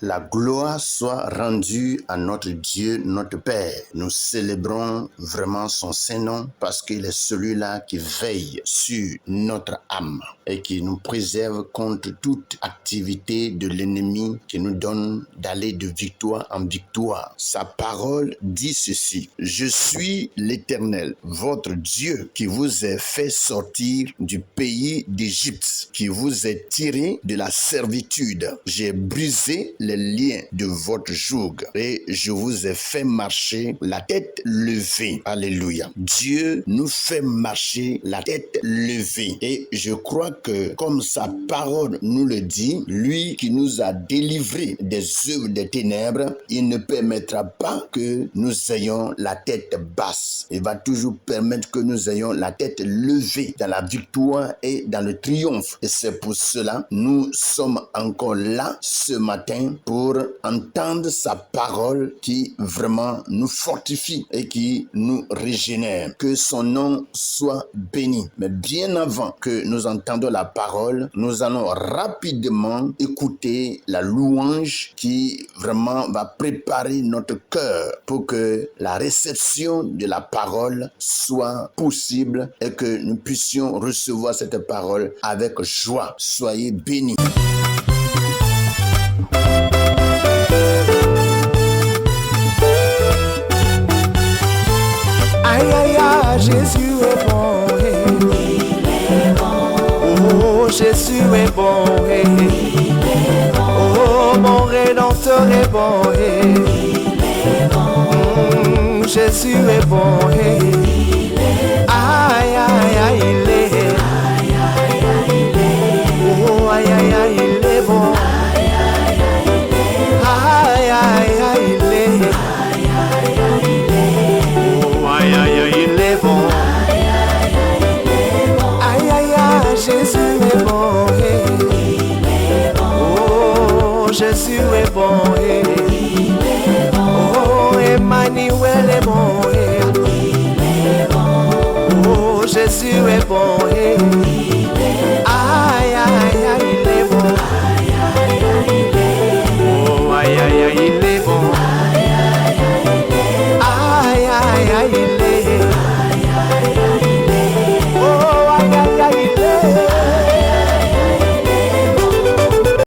La gloire soit rendue à notre Dieu, notre Père. Nous célébrons vraiment son Saint-Nom parce qu'il est celui-là qui veille sur notre âme et qui nous préserve contre toute activité de l'ennemi qui nous donne d'aller de victoire en victoire. Sa parole dit ceci: Je suis l'Éternel, votre Dieu, qui vous a fait sortir du pays d'Égypte, qui vous a tiré de la servitude. J'ai brisé les liens de votre joug et je vous ai fait marcher la tête levée. Alléluia. Dieu nous fait marcher la tête levée et je crois que comme sa parole nous le dit, lui qui nous a délivrés des œuvres des ténèbres, il ne permettra pas que nous ayons la tête basse. Il va toujours permettre que nous ayons la tête levée dans la victoire et dans le triomphe. Et c'est pour cela nous sommes encore là ce matin pour entendre sa parole qui vraiment nous fortifie et qui nous régénère. Que son nom soit béni. Mais bien avant que nous entendions la parole, nous allons rapidement écouter la louange qui vraiment va préparer notre cœur pour que la réception de la parole soit possible et que nous puissions recevoir cette parole avec joie. Soyez bénis. Aïe aïe aïe, Jésus est bon, Il est bon. oh Jésus est bon, Il est bon. oh mon Rédempteur est bon, Il est bon. Jésus est bon, Il est bon. aïe aïe aïe, il est, Aïe aïe aïe, il est. oh aïe aïe aïe, il est bon, Aïe aïe aïe, il est. aïe aïe aïe, il est, Aïe aïe aïe, il est. oh aïe aïe aïe, il est bon, Aïe aïe aïe, il est bon. aïe aïe aïe, Jésus est bon, Il est bon. oh Jésus est bon, Il est bon. oh Emmanuel est bon, Il est bon. oh Jésus est bon, Il est bon. aïe aïe aïe, il est bon, Aïe aïe aïe, il est. oh aïe aïe aïe, il est bon, Aïe aïe aïe, il est. aïe aïe aïe, il est, Aïe aïe aïe, il est. oh aïe aïe aïe, il est.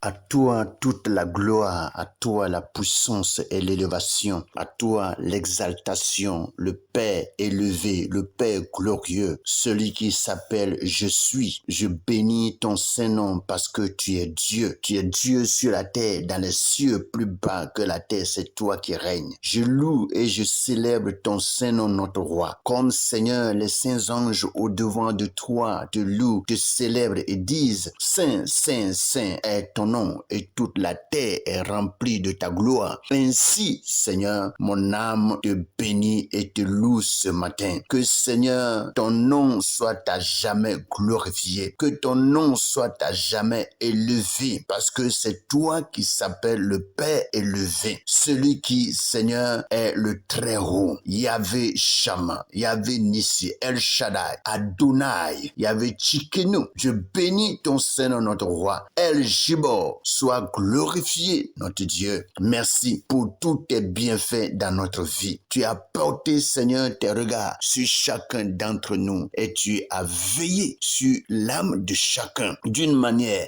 À toi toute la gloire, à toi la puissance et l'élévation, à toi l'exaltation, le Père élevé, le Père glorieux, celui qui s'appelle Je suis. Je bénis ton Saint-Nom parce que tu es Dieu. Tu es Dieu sur la terre, dans les cieux plus bas que la terre, c'est toi qui règnes. Je loue et je célèbre ton Saint-Nom, notre Roi. Comme Seigneur, les saints anges au devant de toi te louent, te célèbrent et disent: Saint, Saint, Saint est ton nom et toute la terre est remplie de ta gloire. Ainsi, Seigneur, mon âme te bénit et te loue ce matin. Que Seigneur, ton nom soit à jamais glorifié, que ton nom soit à jamais élevé, parce que c'est toi qui s'appelles le Père élevé, celui qui, Seigneur, est le très haut. Yahvé Shama, Yahvé Nissi, El Shaddai, Adonai, Yahvé Tchikenu. Je bénis ton Seigneur, notre Roi. El Gibor, sois glorifié, notre Dieu. Merci pour tous tes bienfaits dans notre vie. Tu as porté, Seigneur, tes regards sur chacun d'entre nous et tu as veillé sur l'âme de chacun d'une manière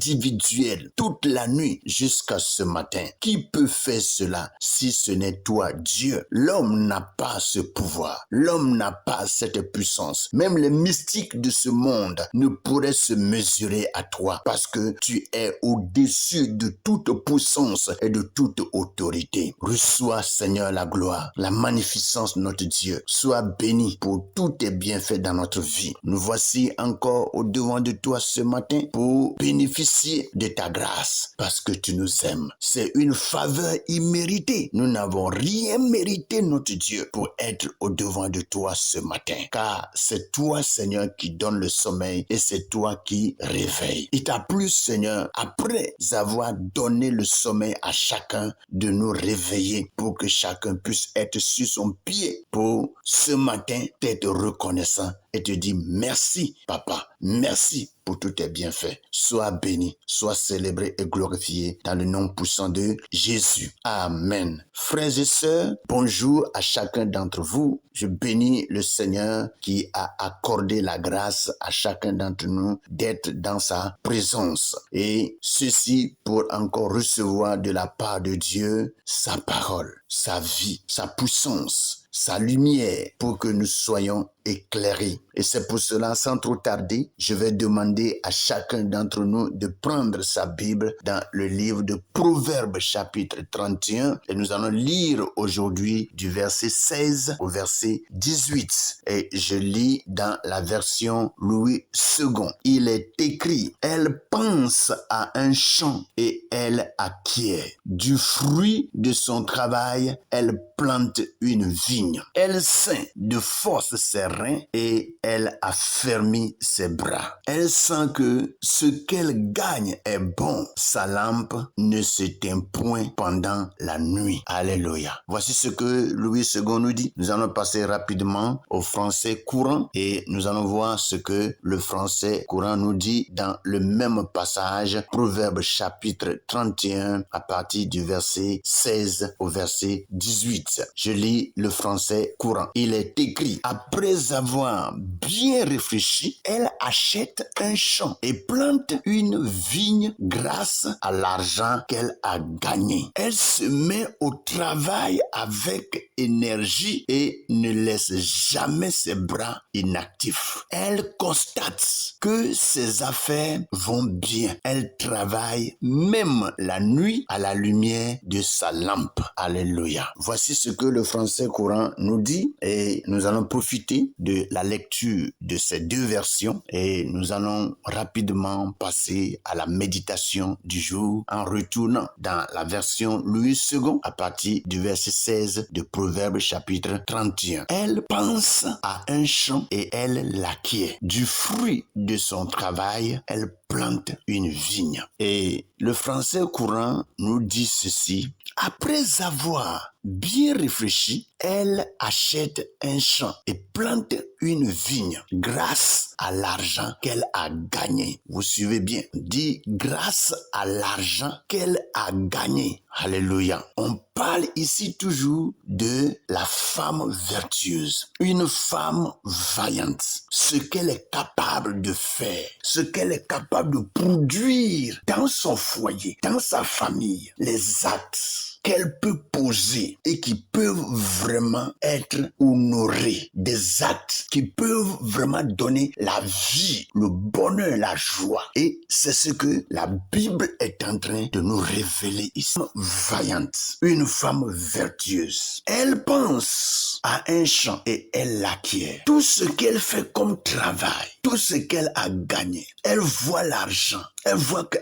individuelle toute la nuit jusqu'à ce matin. Qui peut faire cela si ce n'est toi, Dieu? L'homme n'a pas ce pouvoir. L'homme n'a pas cette puissance. Même les mystiques de ce monde ne pourraient se mesurer à toi parce que tu es au-dessus de toute puissance et de toute autorité. Reçois, Seigneur, la gloire, la magnificence de notre Dieu. Sois béni pour tous tes bienfaits dans notre vie. Nous voici encore au devant de toi ce matin pour bénéficier de ta grâce parce que tu nous aimes. C'est une faveur imméritée. Nous n'avons rien mérité, notre Dieu, pour être au devant de toi ce matin. Car c'est toi, Seigneur, qui donne le sommeil et c'est toi qui réveille. Il t'a plu, Seigneur, après avoir donné le sommeil à chacun, de nous réveiller pour que chacun puisse être sur son pied pour ce matin t'être reconnaissant et te dit merci, papa, merci pour tous tes bienfaits. Sois béni, sois célébré et glorifié dans le nom puissant de Jésus. Amen. Frères et sœurs, bonjour à chacun d'entre vous. Je bénis le Seigneur qui a accordé la grâce à chacun d'entre nous d'être dans sa présence. Et ceci pour encore recevoir de la part de Dieu sa parole, sa vie, sa puissance, sa lumière pour que nous soyons éclairés. Et c'est pour cela, sans trop tarder, je vais demander à chacun d'entre nous de prendre sa Bible dans le livre de Proverbes chapitre 31 et nous allons lire aujourd'hui du verset 16 au verset 18. Et je lis dans la version Louis II. Il est écrit, elle pense à un champ et elle acquiert. Du fruit de son travail, elle plante une vigne. Elle ceint de force ses reins et elle affermit ses bras. Elle sent que ce qu'elle gagne est bon. Sa lampe ne s'éteint point pendant la nuit. Alléluia. Voici ce que Louis II nous dit. Nous allons passer rapidement au français courant et nous allons voir ce que le français courant nous dit dans le même passage, Proverbes chapitre 31 à partir du verset 16 au verset 18. Je lis le français courant. Il est écrit, après avoir bien réfléchi, elle achète un champ et plante une vigne grâce à l'argent qu'elle a gagné. Elle se met au travail avec énergie et ne laisse jamais ses bras inactifs. Elle constate que ses affaires vont bien. Elle travaille même la nuit à la lumière de sa lampe. Alléluia. Voici ce que le français courant nous dit et nous allons profiter de la lecture de ces deux versions et nous allons rapidement passer à la méditation du jour en retournant dans la version Louis II à partir du verset 16 de Proverbes chapitre 31. Elle pense à un champ et elle l'acquiert. Du fruit de son travail, elle plante une vigne. Et le français courant nous dit ceci. Après avoir bien réfléchi, elle achète un champ et plante une vigne grâce à l'argent qu'elle a gagné. Vous suivez bien. Dit grâce à l'argent qu'elle a gagné. Alléluia. On parle ici toujours de la femme vertueuse. Une femme vaillante. Ce qu'elle est capable de faire. Ce qu'elle est capable de produire dans son foyer, dans sa famille. Les actes qu'elle peut poser et qui peuvent vraiment être honorés. Des actes qui peuvent vraiment donner la vie, le bonheur, la joie. Et c'est ce que la Bible est en train de nous révéler ici. Vaillante, une femme vertueuse. Elle pense à un champ et elle l'acquiert. Tout ce qu'elle fait comme travail, tout ce qu'elle a gagné, elle voit l'argent. Elle voit que,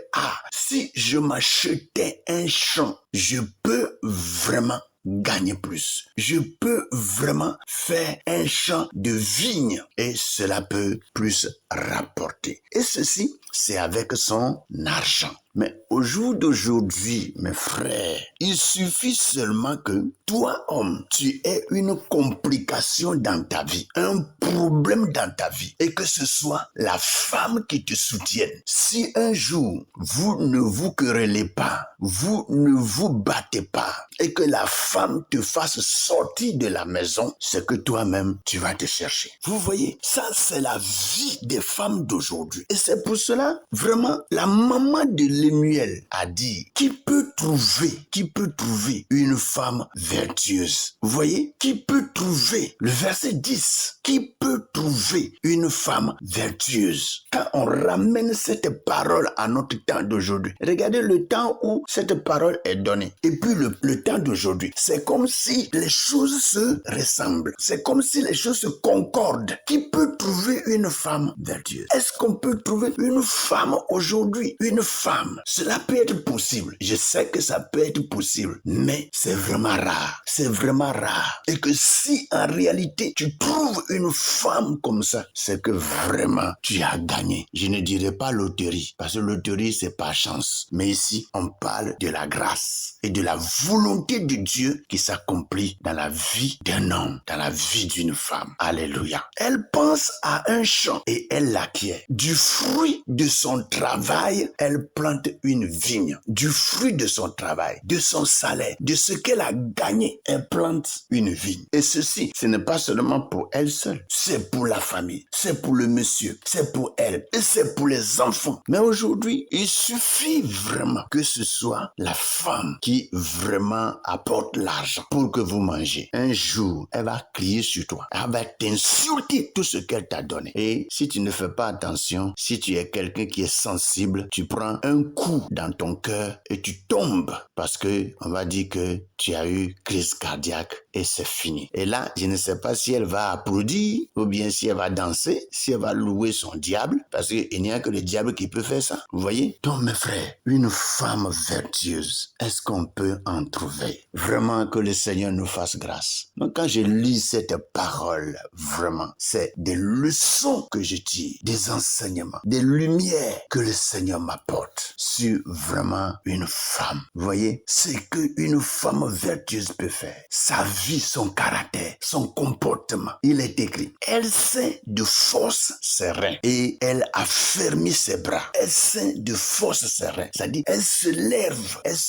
si je m'achetais un champ, je peux vraiment gagner plus. Je peux vraiment faire un champ de vigne et cela peut plus rapporter. Et ceci, c'est avec son argent. Mais au jour d'aujourd'hui, mes frères, il suffit seulement que toi, homme, tu aies une complication dans ta vie, un problème dans ta vie, et que ce soit la femme qui te soutienne. Si un jour, vous ne vous querellez pas, vous ne vous battez pas, et que la femme te fasse sortir de la maison, c'est que toi-même, tu vas te chercher. Vous voyez, ça, c'est la vie des femmes d'aujourd'hui. Et c'est pour cela, vraiment, la maman de Lemuel a dit, qui peut trouver une femme vertueuse? Vous voyez, qui peut trouver, le verset 10, qui peut trouver une femme vertueuse? Quand on ramène cette parole à notre temps d'aujourd'hui, regardez le temps où cette parole est donnée. Et puis le temps d'aujourd'hui, c'est comme si les choses se ressemblent. C'est comme si les choses se concordent. Qui peut trouver une femme vertueuse? Est-ce qu'on peut trouver une femme aujourd'hui? Une femme femme. Cela peut être possible. Je sais que ça peut être possible, mais c'est vraiment rare. C'est vraiment rare. Et que si en réalité tu trouves une femme comme ça, c'est que vraiment tu as gagné. Je ne dirais pas loterie, parce que loterie c'est pas chance. Mais ici, on parle de la grâce et de la volonté de Dieu qui s'accomplit dans la vie d'un homme, dans la vie d'une femme. Alléluia. Elle pense à un champ et elle l'acquiert. Du fruit de son travail, elle plante une vigne. Du fruit de son travail, de son salaire, de ce qu'elle a gagné, elle plante une vigne. Et ceci, ce n'est pas seulement pour elle seule, c'est pour la famille, c'est pour le monsieur, c'est pour elle et c'est pour les enfants. Mais aujourd'hui, il suffit vraiment que ce soit la femme qui vraiment apporte l'argent pour que vous mangez. Un jour, elle va crier sur toi, elle va t'insulter tout ce qu'elle t'a donné. Et si tu ne fais pas attention, si tu es quelqu'un qui est sensible, tu prends un coup dans ton cœur et tu tombes parce que on va dire que tu as eu crise cardiaque et c'est fini. Et là, je ne sais pas si elle va applaudir ou bien si elle va danser, si elle va louer son diable, parce qu'il n'y a que le diable qui peut faire ça. Vous voyez? Donc mes frères, une femme vertueuse, est-ce qu'on peut en trouver? Vraiment que le Seigneur nous fasse grâce. Donc quand je lis cette parole, vraiment, c'est des leçons que je tire, des enseignements, des lumières que le Seigneur m'apporte sur vraiment une femme. Vous voyez? C'est qu'une femme vertueuse peut faire. Sa vie, son caractère, son comportement. Il est écrit, elle sait de force ses reins et elle affermit ses bras. Elle sait de force ses reins. C'est-à-dire, elle se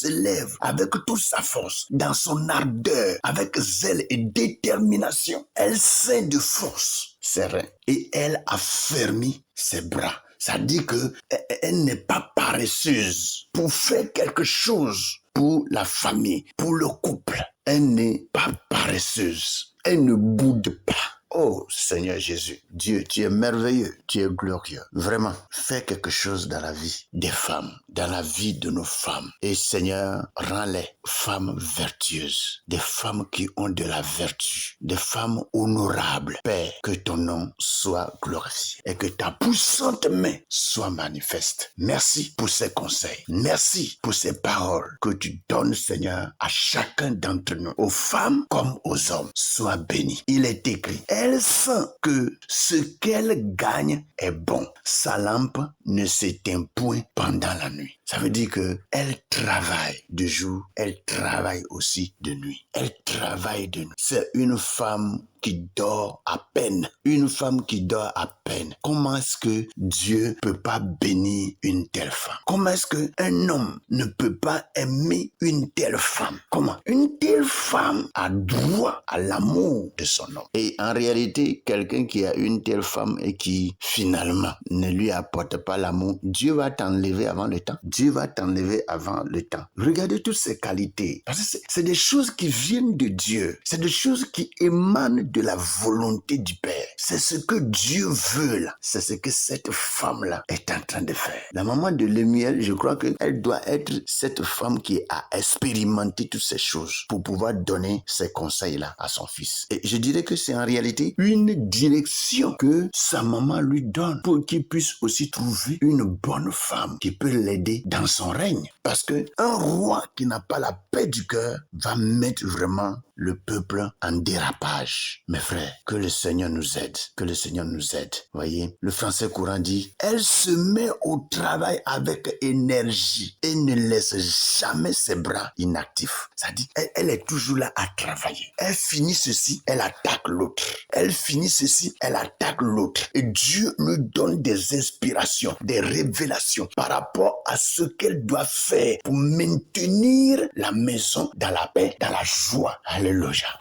lève avec toute sa force, dans son ardeur, avec zèle et détermination. Elle sait de force ses reins et elle affermit ses bras. Ça dit que elle n'est pas paresseuse pour faire quelque chose pour la famille, pour le couple. Elle n'est pas paresseuse. Elle ne boude pas. Oh Seigneur Jésus, Dieu, tu es merveilleux, tu es glorieux. Vraiment, fais quelque chose dans la vie des femmes, dans la vie de nos femmes. Et Seigneur, rends-les femmes vertueuses, des femmes qui ont de la vertu, des femmes honorables. Père, que ton nom soit glorifié et que ta puissante main soit manifeste. Merci pour ces conseils. Merci pour ces paroles que tu donnes, Seigneur, à chacun d'entre nous, aux femmes comme aux hommes. Sois béni. Il est écrit, elle sent que ce qu'elle gagne est bon. Sa lampe ne s'éteint point pendant la nuit. Ça veut dire que elle travaille de jour, elle travaille aussi de nuit. Elle travaille de nuit. C'est une femme qui dort à peine. Une femme qui dort à peine. Comment est-ce que Dieu peut pas bénir une telle femme? Comment est-ce qu'un homme ne peut pas aimer une telle femme? Comment? Une telle femme a droit à l'amour de son homme. Et en réalité, quelqu'un qui a une telle femme et qui finalement ne lui apporte pas l'amour, Dieu va t'enlever avant le temps. Dieu va t'enlever avant le temps. Regardez toutes ces qualités. Parce que c'est des choses qui viennent de Dieu. C'est des choses qui émanent de la volonté du Père. C'est ce que Dieu veut là. C'est ce que cette femme-là est en train de faire. La maman de Lemuel, je crois qu'elle doit être cette femme qui a expérimenté toutes ces choses pour pouvoir donner ces conseils-là à son fils. Et je dirais que c'est en réalité une direction que sa maman lui donne pour qu'il puisse aussi trouver une bonne femme qui peut l'aider dans son règne. Parce que un roi qui n'a pas la paix du cœur va mettre vraiment le peuple en dérapage. Mes frères, que le Seigneur nous aide. Que le Seigneur nous aide. Voyez, le français courant dit, elle se met au travail avec énergie et ne laisse jamais ses bras inactifs. Ça dit, elle est toujours là à travailler. Elle finit ceci, elle attaque l'autre. Elle finit ceci, elle attaque l'autre. Et Dieu lui donne des inspirations, des révélations par rapport à ce qu'elle doit faire pour maintenir la maison dans la paix, dans la joie. Alléluia.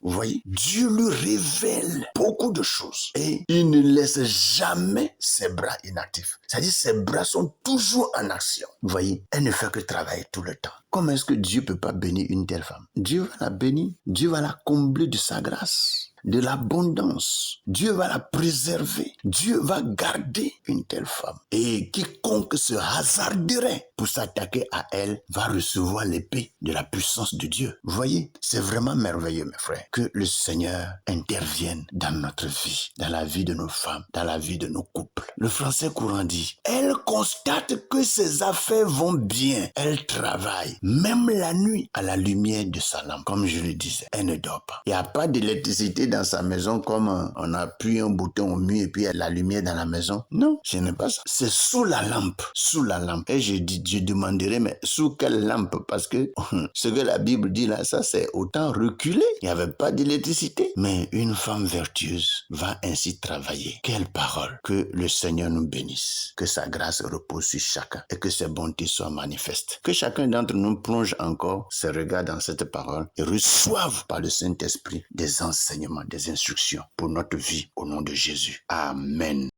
Vous voyez, Dieu lui révèle beaucoup de choses et il ne laisse jamais ses bras inactifs. C'est-à-dire ses bras sont toujours en action. Vous voyez, elle ne fait que travailler tout le temps. Comment est-ce que Dieu ne peut pas bénir une telle femme? Dieu va la bénir, Dieu va la combler de sa grâce. de l'abondance. Dieu va la préserver. Dieu va garder une telle femme. Et quiconque se hasarderait pour s'attaquer à elle va recevoir l'épée de la puissance de Dieu. Vous voyez, c'est vraiment merveilleux, mes frères, que le Seigneur intervienne dans notre vie, dans la vie de nos femmes, dans la vie de nos couples. Le français courant dit, elle constate que ses affaires vont bien. Elle travaille, même la nuit, à la lumière de sa lampe. Comme je le disais, elle ne dort pas. Il n'y a pas d'électricité dans sa maison comme on appuie un bouton au mur et puis il y a la lumière dans la maison. Non, ce n'est pas ça. C'est sous la lampe. Sous la lampe. Et je demanderai, mais sous quelle lampe? Parce que ce que la Bible dit là, ça c'est autant reculé. Il n'y avait pas d'électricité. Mais une femme vertueuse va ainsi travailler. Quelle parole! Que le Seigneur nous bénisse. Que sa grâce repose sur chacun et que ses bontés soient manifestes. Que chacun d'entre nous plonge encore ses regards dans cette parole et reçoive par le Saint-Esprit des enseignements, des instructions pour notre vie au nom de Jésus. Amen.